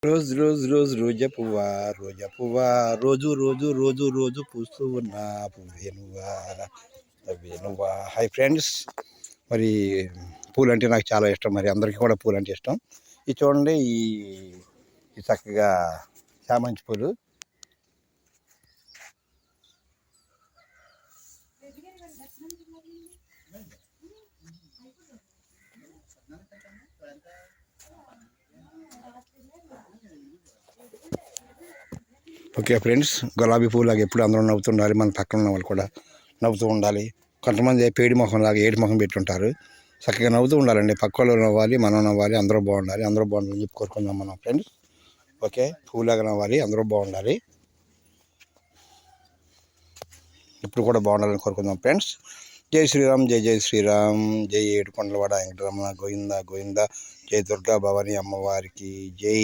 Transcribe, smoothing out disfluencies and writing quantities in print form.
రోజు రోజు రోజు రోజా పువ్వా రోజా పువ్వా రోజు రోజు రోజు రోజు పూస్తూ ఉన్న పువ్వేనువా నువ్వా. హాయ్ ఫ్రెండ్స్, మరి పూలు అంటే నాకు చాలా ఇష్టం. మరి అందరికీ కూడా పూలు అంటే ఇష్టం. ఇది చూడండి, ఈ చక్కగా చామంతి పూలు. ఓకే ఫ్రెండ్స్, గులాబీ పూలాగా ఎప్పుడు అందరూ నవ్వుతుండాలి. మన పక్కన ఉన్న వాళ్ళు కూడా నవ్వుతూ ఉండాలి. కొంతమంది పేడి మొహం లాగా ఏడు మొహం పెట్టుంటారు. చక్కగా నవ్వుతూ ఉండాలండి. పక్క వాళ్ళు నవ్వాలి, మనం నవ్వాలి, అందరూ బాగుండాలి. అందరూ బాగుండాలని చెప్పి కోరుకుందాం మనం ఫ్రెండ్స్. ఓకే, పూలాగా నవ్వాలి, అందరూ బాగుండాలి, ఇప్పుడు కూడా బాగుండాలని కోరుకుందాం ఫ్రెండ్స్. జై శ్రీరామ్, జై జై శ్రీరామ్, జై ఏడుకొండలవాడ వెంకటరమణ గోవింద గోవింద, జై దుర్గా భవాని అమ్మవారికి జై.